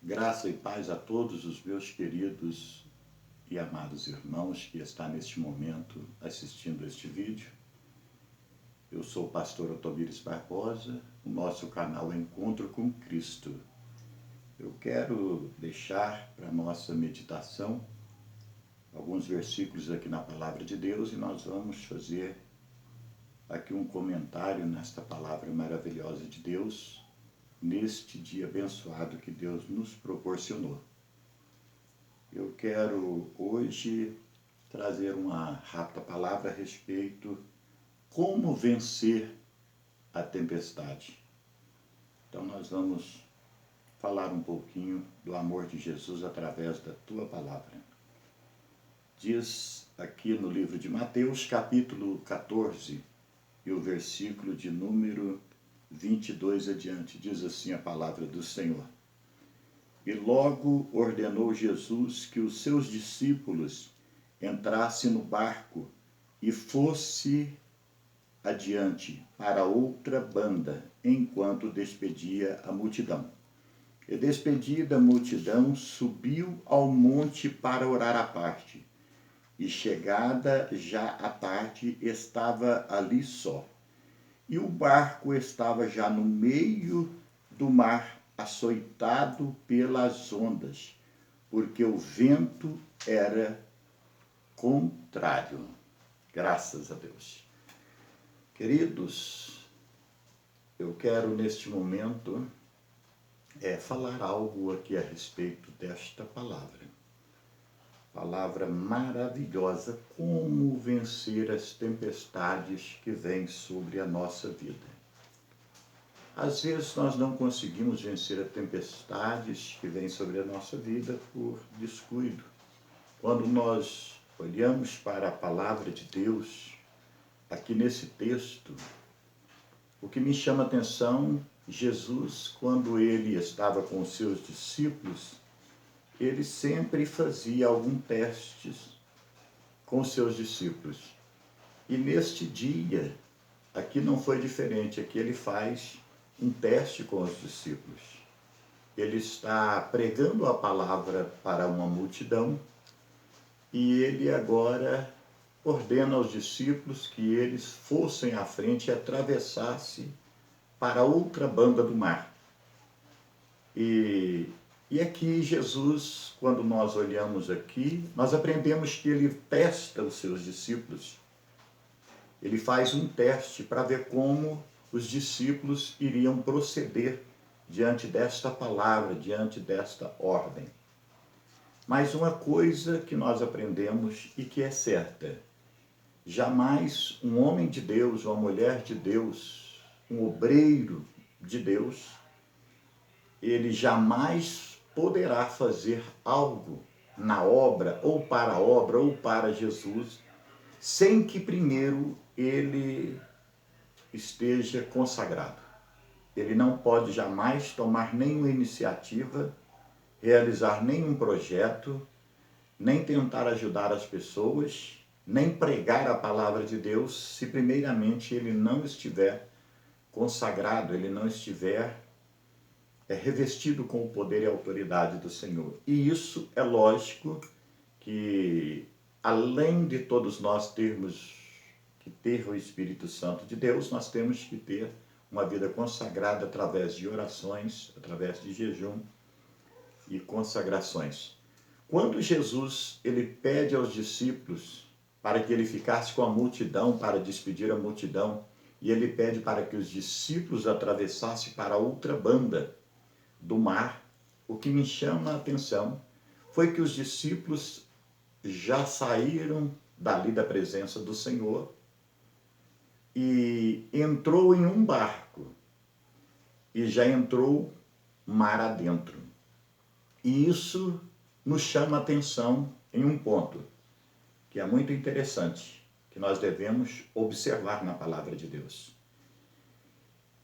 Graça e paz a todos os meus queridos e amados irmãos que estão neste momento assistindo este vídeo. Eu sou o pastor Otomires Barbosa, o nosso canal Encontro com Cristo. Eu quero deixar para nossa meditação alguns versículos aqui na Palavra de Deus e nós vamos fazer aqui um comentário nesta palavra maravilhosa de Deus, neste dia abençoado que Deus nos proporcionou. Eu quero hoje trazer uma rápida palavra a respeito como vencer a tempestade. Então nós vamos falar um pouquinho do amor de Jesus através da tua palavra. Diz aqui no livro de Mateus, capítulo 14, e o versículo de número 22 adiante, diz assim a palavra do Senhor. E logo ordenou Jesus que os seus discípulos entrassem no barco e fosse adiante para outra banda, enquanto despedia a multidão. E despedida a multidão, subiu ao monte para orar à parte. E chegada já a tarde, estava ali só. E o barco estava já no meio do mar, açoitado pelas ondas, porque o vento era contrário. Graças a Deus. Queridos, eu quero neste momento falar algo aqui a respeito desta palavra. Palavra maravilhosa, como vencer as tempestades que vêm sobre a nossa vida. Às vezes nós não conseguimos vencer as tempestades que vêm sobre a nossa vida por descuido. Quando nós olhamos para a palavra de Deus, aqui nesse texto, o que me chama a atenção, Jesus, quando ele estava com os seus discípulos, ele sempre fazia algum testes com os seus discípulos. E neste dia, aqui não foi diferente, aqui ele faz um teste com os discípulos. Ele está pregando a palavra para uma multidão e ele agora ordena aos discípulos que eles fossem à frente e atravessassem para outra banda do mar. E aqui Jesus, quando nós olhamos aqui, nós aprendemos que ele testa os seus discípulos. Ele faz um teste para ver como os discípulos iriam proceder diante desta palavra, diante desta ordem. Mas uma coisa que nós aprendemos e que é certa, jamais um homem de Deus, uma mulher de Deus, um obreiro de Deus, ele jamais poderá fazer algo na obra, ou para Jesus, sem que primeiro ele esteja consagrado. Ele não pode jamais tomar nenhuma iniciativa, realizar nenhum projeto, nem tentar ajudar as pessoas, nem pregar a palavra de Deus, se primeiramente ele não estiver consagrado, ele não estiver revestido com o poder e a autoridade do Senhor. E isso é lógico que, além de todos nós termos que ter o Espírito Santo de Deus, nós temos que ter uma vida consagrada através de orações, através de jejum e consagrações. Quando Jesus ele pede aos discípulos para que ele ficasse com a multidão, para despedir a multidão, e ele pede para que os discípulos atravessassem para outra banda do mar, o que me chama a atenção foi que os discípulos já saíram dali da presença do Senhor e entrou em um barco e já entrou mar adentro. E isso nos chama a atenção em um ponto que é muito interessante, que nós devemos observar na palavra de Deus.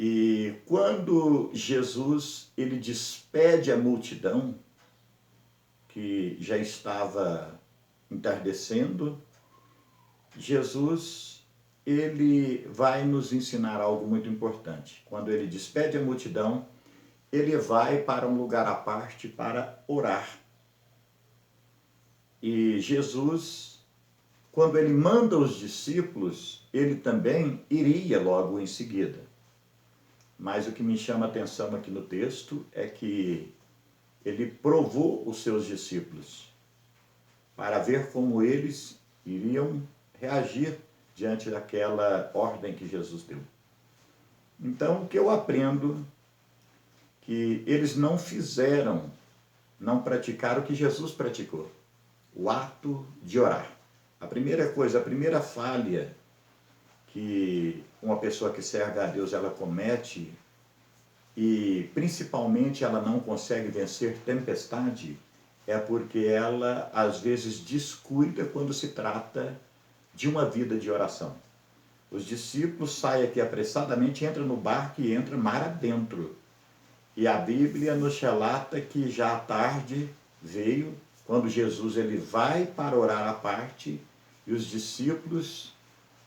E quando Jesus ele despede a multidão, que já estava entardecendo, Jesus ele vai nos ensinar algo muito importante. Quando ele despede a multidão, ele vai para um lugar à parte para orar. E Jesus, quando ele manda os discípulos, ele também iria logo em seguida. Mas o que me chama a atenção aqui no texto é que ele provou os seus discípulos para ver como eles iriam reagir diante daquela ordem que Jesus deu. Então, o que eu aprendo que eles não fizeram, não praticaram o que Jesus praticou, o ato de orar. A primeira coisa, a primeira falha que uma pessoa que serve a Deus ela comete, e principalmente ela não consegue vencer tempestade, é porque ela às vezes descuida quando se trata de uma vida de oração. Os discípulos saem aqui apressadamente, entram no barco e entram mar adentro. E a Bíblia nos relata que já à tarde veio, quando Jesus ele vai para orar à parte, e os discípulos,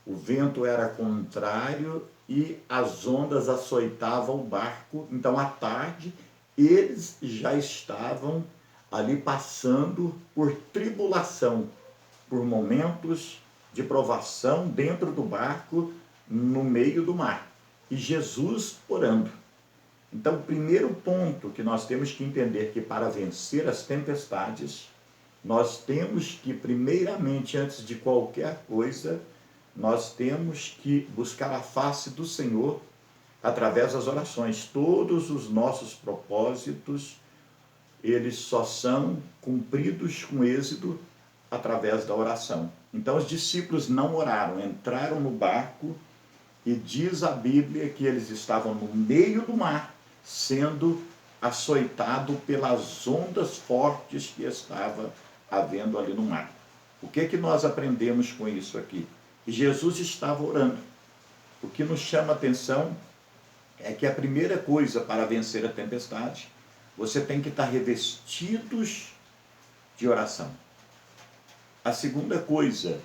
o vento era contrário e as ondas açoitavam o barco. Então, à tarde, eles já estavam ali passando por tribulação, por momentos de provação dentro do barco, no meio do mar. E Jesus orando. Então, o primeiro ponto que nós temos que entender que para vencer as tempestades, nós temos que, primeiramente, antes de qualquer coisa, nós temos que buscar a face do Senhor através das orações. Todos os nossos propósitos, eles só são cumpridos com êxito através da oração. Então, os discípulos não oraram, entraram no barco e diz a Bíblia que eles estavam no meio do mar, sendo açoitado pelas ondas fortes que estava havendo ali no mar. O que que nós aprendemos com isso aqui? Que Jesus estava orando. O que nos chama a atenção é que a primeira coisa para vencer a tempestade, você tem que estar revestidos de oração. A segunda coisa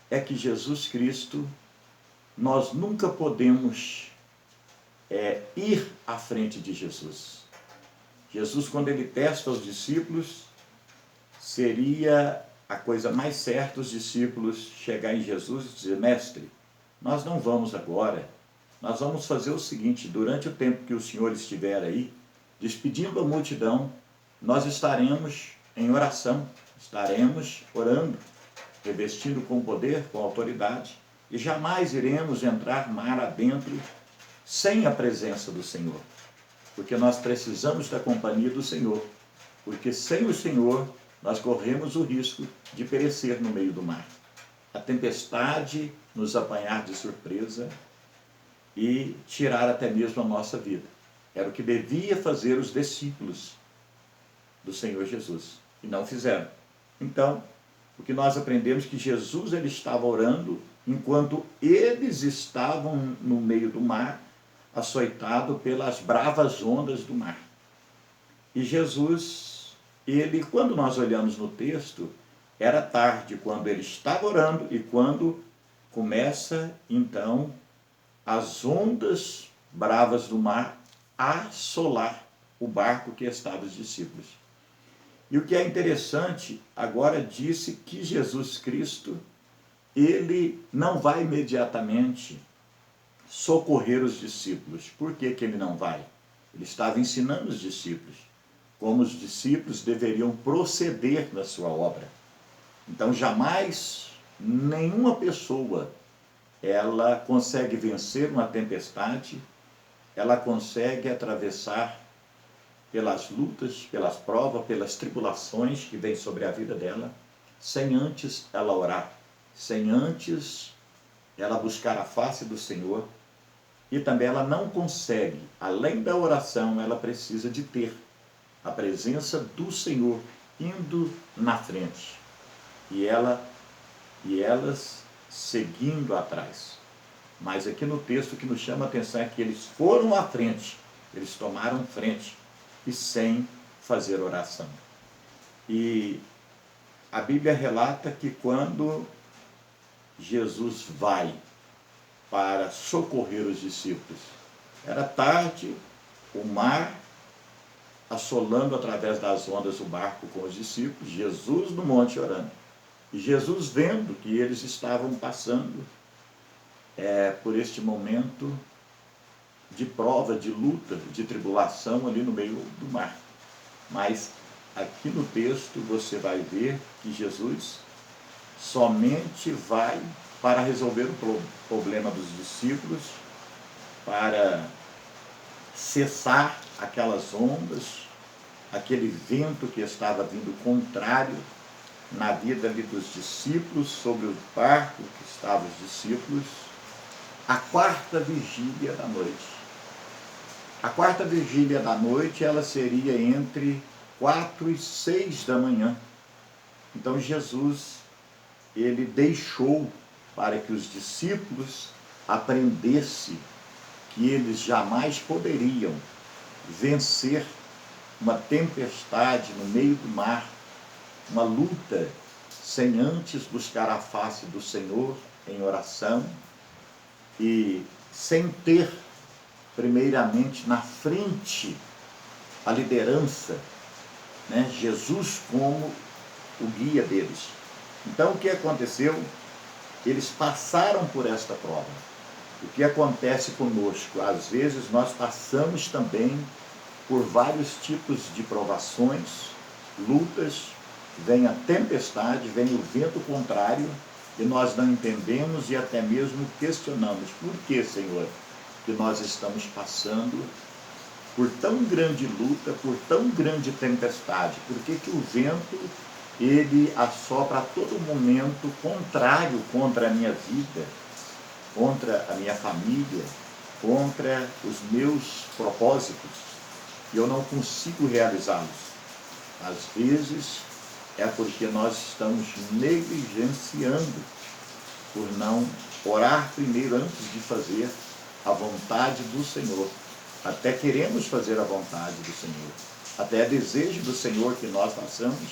é que Jesus Cristo, nós nunca podemos ir à frente de Jesus. Jesus, quando ele testa os discípulos, seria a coisa mais certa os discípulos chegar em Jesus e dizer: mestre, nós não vamos agora, nós vamos fazer o seguinte, durante o tempo que o Senhor estiver aí, despedindo a multidão, nós estaremos em oração, estaremos orando, revestindo com poder, com autoridade, e jamais iremos entrar mar adentro sem a presença do Senhor, porque nós precisamos da companhia do Senhor, porque sem o Senhor nós corremos o risco de perecer no meio do mar. A tempestade nos apanhar de surpresa e tirar até mesmo a nossa vida. Era o que devia fazer os discípulos do Senhor Jesus, e não fizeram. Então, o que nós aprendemos é que Jesus ele estava orando enquanto eles estavam no meio do mar, açoitado pelas bravas ondas do mar. E Jesus, ele, quando nós olhamos no texto, era tarde, quando ele estava orando e quando começa, então, as ondas bravas do mar a assolar o barco que estava os discípulos. E o que é interessante, agora disse que Jesus Cristo, ele não vai imediatamente socorrer os discípulos. Por que que ele não vai? Ele estava ensinando os discípulos como os discípulos deveriam proceder na sua obra. Então, jamais nenhuma pessoa ela consegue vencer uma tempestade, ela consegue atravessar pelas lutas, pelas provas, pelas tribulações que vêm sobre a vida dela, sem antes ela orar, sem antes ela buscar a face do Senhor. E também ela não consegue, além da oração, ela precisa de ter a presença do Senhor indo na frente. E elas seguindo atrás. Mas aqui no texto o que nos chama a atenção é que eles foram à frente, eles tomaram frente e sem fazer oração. E a Bíblia relata que quando Jesus vai para socorrer os discípulos, era tarde, o mar assolando através das ondas o barco com os discípulos, Jesus no monte orando. E Jesus vendo que eles estavam passando por este momento de prova, de luta, de tribulação ali no meio do mar. Mas aqui no texto você vai ver que Jesus somente vai para resolver o problema dos discípulos, para cessar aquelas ondas, aquele vento que estava vindo contrário na vida ali dos discípulos, sobre o barco que estavam os discípulos, a quarta vigília da noite. A quarta vigília da noite, ela seria entre 4 e 6 da manhã. Então Jesus, ele deixou para que os discípulos aprendessem que eles jamais poderiam vencer uma tempestade no meio do mar, uma luta, sem antes buscar a face do Senhor em oração e sem ter, primeiramente, na frente a liderança, né? Jesus como o guia deles. Então, o que aconteceu? Eles passaram por esta prova. O que acontece conosco? Às vezes nós passamos também por vários tipos de provações, lutas, vem a tempestade, vem o vento contrário, e nós não entendemos e até mesmo questionamos. Por que, Senhor, que nós estamos passando por tão grande luta, por tão grande tempestade? Por que que o vento, ele assopra a todo momento contrário contra a minha vida, contra a minha família, contra os meus propósitos, e eu não consigo realizá-los? Às vezes é porque nós estamos negligenciando por não orar primeiro antes de fazer a vontade do Senhor. Até queremos fazer a vontade do Senhor, até é desejo do Senhor que nós façamos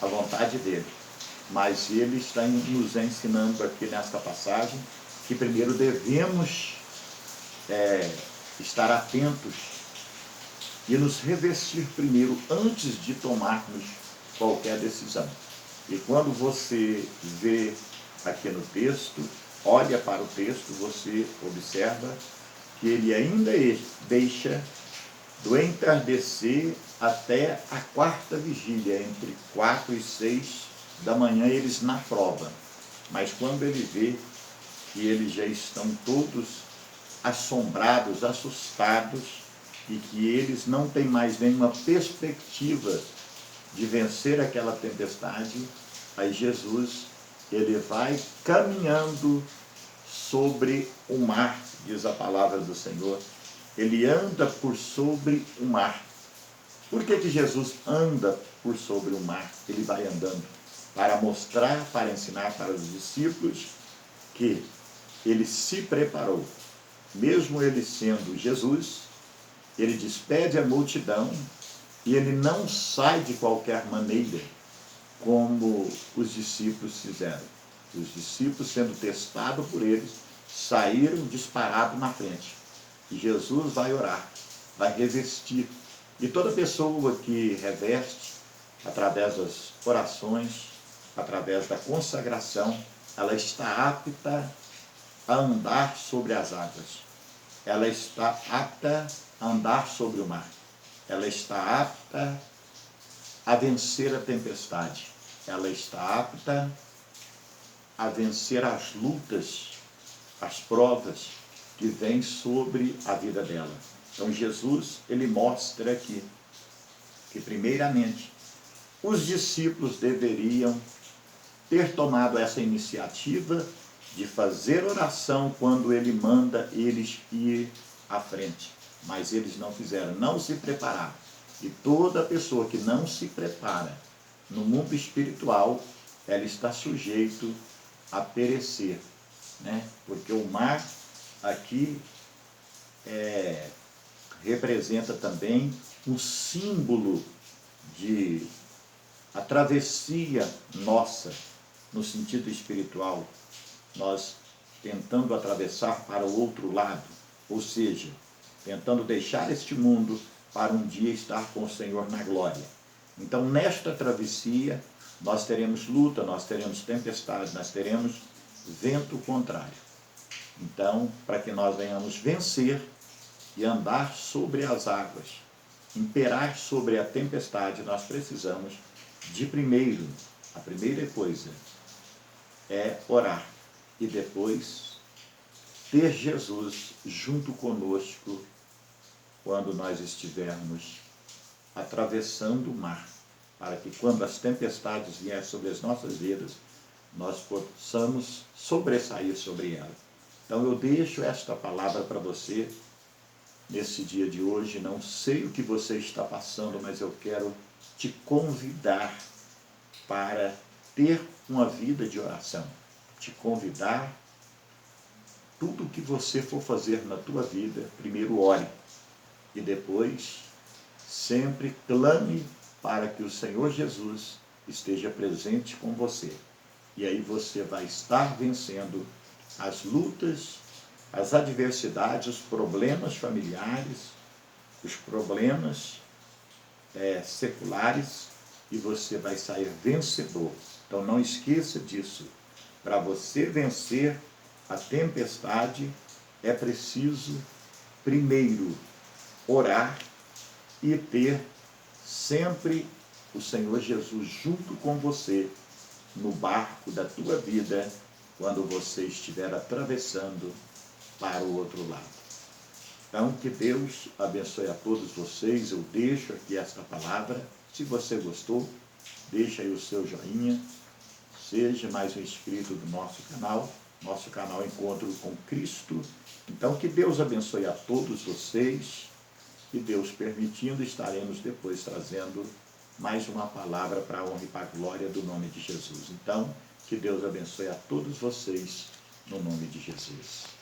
a vontade dele, mas ele está nos ensinando aqui nesta passagem que primeiro devemos estar atentos e nos revestir primeiro antes de tomarmos qualquer decisão. E quando você vê aqui no texto, olha para o texto, você observa que ele ainda deixa do entardecer até a quarta vigília, entre 4 e 6 da manhã, eles na prova. Mas quando ele vê que eles já estão todos assombrados, assustados, e que eles não têm mais nenhuma perspectiva de vencer aquela tempestade, aí Jesus, ele vai caminhando sobre o mar, diz a palavra do Senhor. Ele anda por sobre o mar. Por que que Jesus anda por sobre o mar? Ele vai andando para mostrar, para ensinar para os discípulos que ele se preparou. Mesmo ele sendo Jesus, ele despede a multidão e ele não sai de qualquer maneira, como os discípulos fizeram. Os discípulos, sendo testados por eles, saíram disparados na frente. E Jesus vai orar, vai revestir. E toda pessoa que reveste, através das orações, através da consagração, ela está apta a andar sobre as águas. Ela está apta a andar sobre o mar. Ela está apta a vencer a tempestade. Ela está apta a vencer as lutas, as provas que vêm sobre a vida dela. Então Jesus, ele mostra aqui que primeiramente os discípulos deveriam ter tomado essa iniciativa de fazer oração quando ele manda eles ir à frente. Mas eles não fizeram, não se prepararam. E toda pessoa que não se prepara no mundo espiritual, ela está sujeito a perecer, né? Porque o mar aqui representa também um símbolo de a travessia nossa, no sentido espiritual, nós tentando atravessar para o outro lado, ou seja, tentando deixar este mundo para um dia estar com o Senhor na glória. Então, nesta travessia, nós teremos luta, nós teremos tempestade, nós teremos vento contrário. Então, para que nós venhamos vencer e andar sobre as águas, imperar sobre a tempestade, nós precisamos de primeiro, a primeira coisa é orar e depois ter Jesus junto conosco quando nós estivermos atravessando o mar, para que quando as tempestades vierem sobre as nossas vidas, nós possamos sobressair sobre ela. Então eu deixo esta palavra para você nesse dia de hoje. Não sei o que você está passando, mas eu quero te convidar para ter uma vida de oração. Te convidar, tudo o que você for fazer na tua vida, primeiro ore e depois sempre clame para que o Senhor Jesus esteja presente com você. E aí você vai estar vencendo as lutas, as adversidades, os problemas familiares, os problemas seculares, e você vai sair vencedor. Então não esqueça disso. Para você vencer a tempestade, é preciso primeiro orar e ter sempre o Senhor Jesus junto com você no barco da tua vida, quando você estiver atravessando para o outro lado. Então, que Deus abençoe a todos vocês. Eu deixo aqui esta palavra. Se você gostou, deixa aí o seu joinha. Seja mais um inscrito do nosso canal Encontro com Cristo. Então, que Deus abençoe a todos vocês. E Deus permitindo, estaremos depois trazendo mais uma palavra para a honra e para a glória do nome de Jesus. Então, que Deus abençoe a todos vocês, no nome de Jesus.